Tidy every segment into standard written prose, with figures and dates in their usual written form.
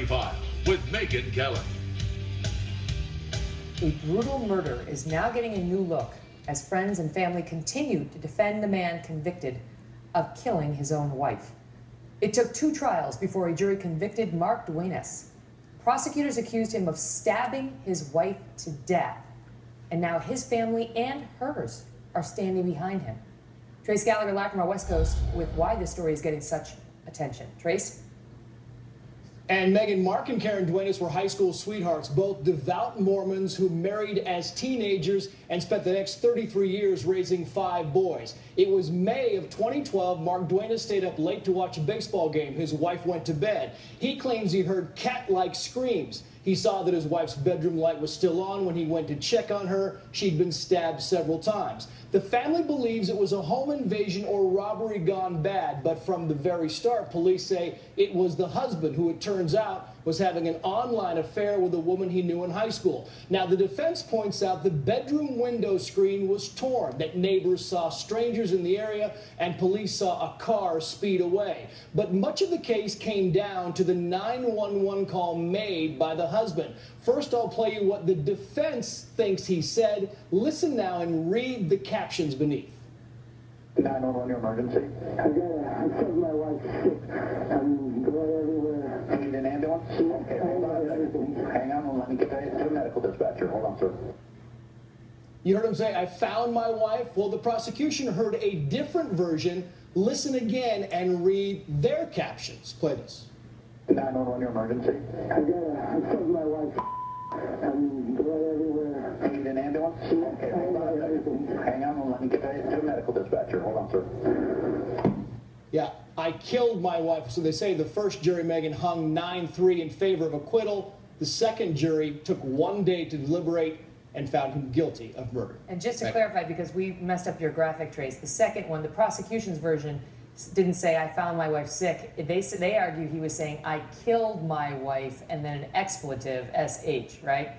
File with Megyn Kelly. A brutal murder is now getting a new look as friends and family continue to defend the man convicted of killing his own wife. It took 2 trials before a jury convicted Mark Duenas. Prosecutors accused him of stabbing his wife to death, and now his family and hers are standing behind him. Trace Gallagher live from our West Coast with why this story is getting such attention. Trace? And Megyn, Mark and Karen Duenas were high school sweethearts, both devout Mormons who married as teenagers and spent the next 33 years raising 5 boys. It was May of 2012. Mark Duenas stayed up late to watch a baseball game. His wife went to bed. He claims he heard cat-like screams. He saw that his wife's bedroom light was still on when he went to check on her. She'd been stabbed several times. The family believes it was a home invasion or robbery gone bad, but from the very start, police say it was the husband who, it turns out, was having an online affair with a woman he knew in high school. Now, the defense points out the bedroom window screen was torn, that neighbors saw strangers in the area, and police saw a car speed away. But much of the case came down to the 911 call made by the husband. First, I'll play you what the defense thinks he said. Listen now and read the captions beneath. 911 emergency. I said my wife's sick. I'm going everywhere. You need an ambulance? Okay, hold on. Hang on and let me get to the medical dispatcher. Hold on, sir. You heard him say, I found my wife. Well, the prosecution heard a different version. Listen again and read their captions. Play this. 911 emergency. I said my wife's I'm going everywhere. You need an ambulance? Okay, hold on. Hang on and let me get to the medical dispatcher. Hold on, sir. Yeah, I killed my wife. So they say the first jury, Megyn, hung 9-3 in favor of acquittal. The second jury took 1 day to deliberate and found him guilty of murder. And just to clarify, because we messed up your graphic, Trace, the second one, the prosecution's version, didn't say I found my wife sick. They argued he was saying I killed my wife and then an expletive, SH, right?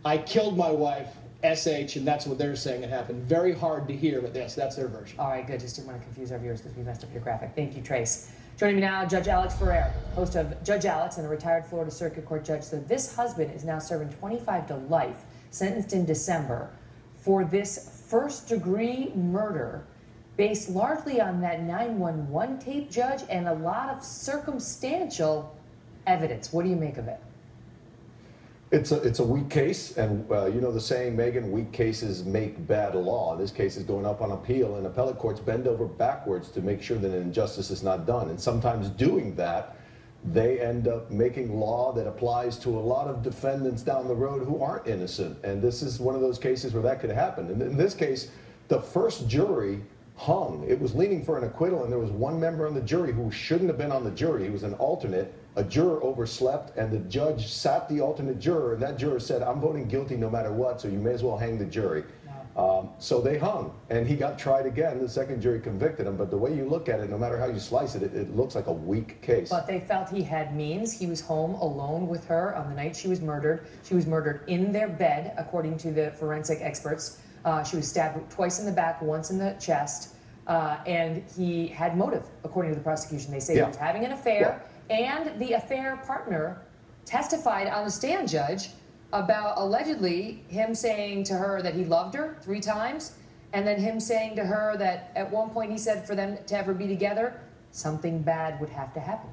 I killed my wife, SH, and that's what they're saying it happened. Very hard to hear, but yes, that's their version. All right, good. Just didn't want to confuse our viewers because we messed up your graphic. Thank you, Trace. Joining me now, Judge Alex Ferrer, host of Judge Alex and a retired Florida Circuit Court judge. So this husband is now serving 25 to life, sentenced in December, for this first-degree murder based largely on that 911 tape, Judge, and a lot of circumstantial evidence. What do you make of it? It's a weak case, and you know the saying, Megyn, weak cases make bad law. This case is going up on appeal, and appellate courts bend over backwards to make sure that an injustice is not done. And sometimes doing that, they end up making law that applies to a lot of defendants down the road who aren't innocent. And this is one of those cases where that could happen. And in this case, the first jury hung. It was leaning for an acquittal, and there was one member on the jury who shouldn't have been on the jury. He was an alternate. A juror overslept, and the judge sat the alternate juror, and that juror said, I'm voting guilty no matter what, so you may as well hang the jury. Wow. So they hung, and he got tried again. The second jury convicted him, but the way you look at it, no matter how you slice it, it looks like a weak case. But they felt he had means. He was home alone with her on the night she was murdered. She was murdered in their bed, according to the forensic experts. She was stabbed twice in the back, once in the chest, and he had motive, according to the prosecution. They say he was having an affair, and the affair partner testified on the stand, Judge, about allegedly him saying to her that he loved her 3 times, and then him saying to her that at one point he said for them to ever be together, something bad would have to happen.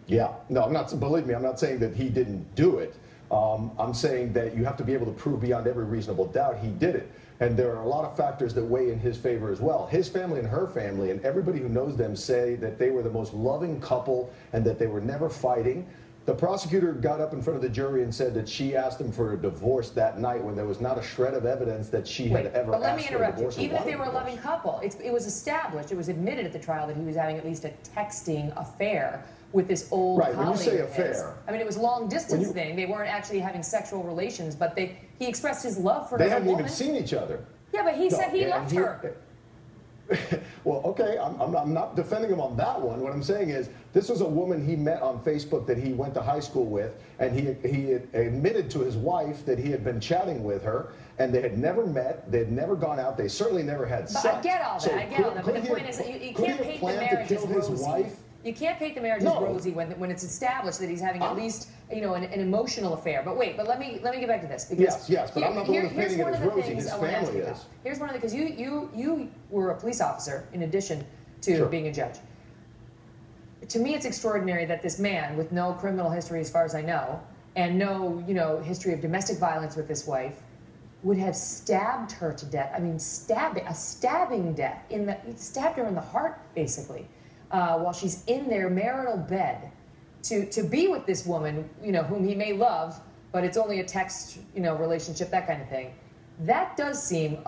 Yeah, no, I'm not, believe me, I'm not saying that he didn't do it. I'm saying that you have to be able to prove beyond every reasonable doubt he did it. And there are a lot of factors that weigh in his favor as well. His family and her family and everybody who knows them say that they were the most loving couple and that they were never fighting. The prosecutor got up in front of the jury and said that she asked him for a divorce that night when there was not a shred of evidence that she had ever but let me asked for a interrupt you. divorce. Even if they were a loving couple, it was established, it was admitted at the trial that he was having at least a texting affair with this old colleague. When you say of his. affair, I mean, it was a long distance thing. They weren't actually having sexual relations, but he expressed his love for her. They hadn't even seen each other. Yeah, but he said he loved her. Well, okay, I'm not defending him on that one. What I'm saying is this was a woman he met on Facebook that he went to high school with, and he had admitted to his wife that he had been chatting with her, and they had never met, they had never gone out, they certainly never had sex. I get all that, I get all that, but the point is that you can't paint the marriage as rosy. You can't paint the marriage as rosy when it's established that he's having at least an emotional affair. But wait, but let me get back to this because yes, but I'm not the one who's painting it as rosy. His family is. Here's one of the because you were a police officer in addition to being a judge. To me, it's extraordinary that this man with no criminal history, as far as I know, and no history of domestic violence with this wife, would have stabbed her to death. I mean, a stabbing death stabbed her in the heart, basically. While she's in their marital bed, to be with this woman, whom he may love, but it's only a text, relationship, that kind of thing. That does seem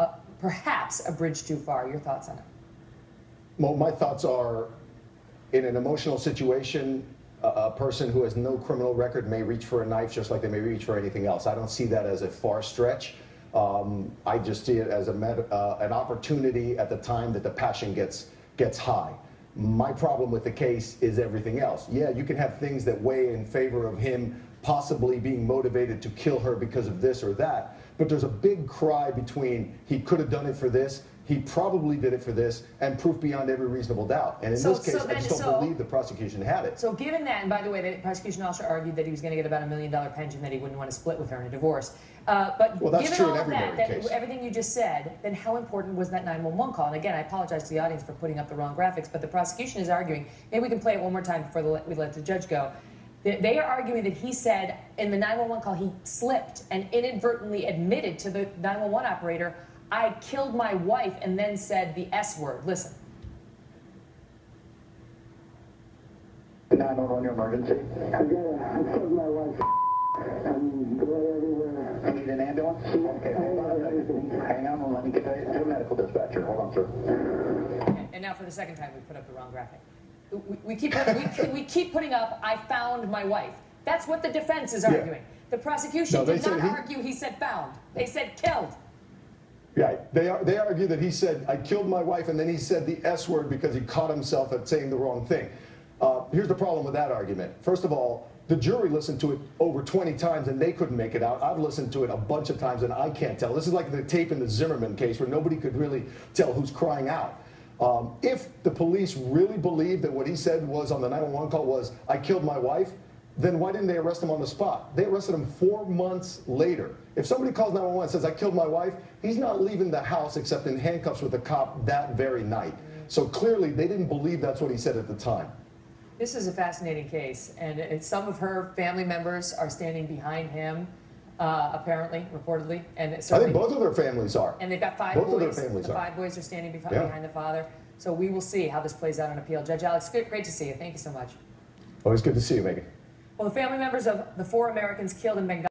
perhaps a bridge too far. Your thoughts on it? Well, my thoughts are, in an emotional situation, a person who has no criminal record may reach for a knife just like they may reach for anything else. I don't see that as a far stretch. I just see it as an opportunity at the time that the passion gets high. My problem with the case is everything else. Yeah, you can have things that weigh in favor of him possibly being motivated to kill her because of this or that, but there's a big cry between he could have done it for this, he probably did it for this, and proof beyond every reasonable doubt. And in this case, I just don't believe the prosecution had it. So given that, and by the way, the prosecution also argued that he was going to get about $1 million pension that he wouldn't want to split with her in a divorce. But well, that's given true all in of every that, married case. Everything you just said, then how important was that 911 call? And again, I apologize to the audience for putting up the wrong graphics, but the prosecution is arguing, maybe we can play it one more time before we let the judge go. They are arguing that he said in the 911 call he slipped and inadvertently admitted to the 911 operator, I killed my wife, and then said the S word. Listen. 911, your emergency. I killed my wife. I'm blood everywhere. You need an ambulance? Okay, hang on, let me get to a medical dispatcher. Hold on, sir. And now for the second time we put up the wrong graphic. We keep putting up, I found my wife. That's what the defense is arguing. The prosecution did not argue he said found. They said killed. Yeah, they argue that he said, I killed my wife, and then he said the S word because he caught himself at saying the wrong thing. Here's the problem with that argument. First of all, the jury listened to it over 20 times, and they couldn't make it out. I've listened to it a bunch of times, and I can't tell. This is like the tape in the Zimmerman case where nobody could really tell who's crying out. If the police really believed that what he said was on the 911 call was, I killed my wife, then why didn't they arrest him on the spot? They arrested him 4 months later. If somebody calls 911 and says, I killed my wife, he's not leaving the house except in handcuffs with the cop that very night. So clearly, they didn't believe that's what he said at the time. This is a fascinating case, and some of her family members are standing behind him, apparently, reportedly. And I think both of their families are. And they've got 5 both boys. Of their families the are. 5 boys are standing behind the father. So we will see how this plays out on appeal. Judge Alex, great to see you. Thank you so much. Always good to see you, Megan. Well, the family members of the 4 Americans killed in Benghazi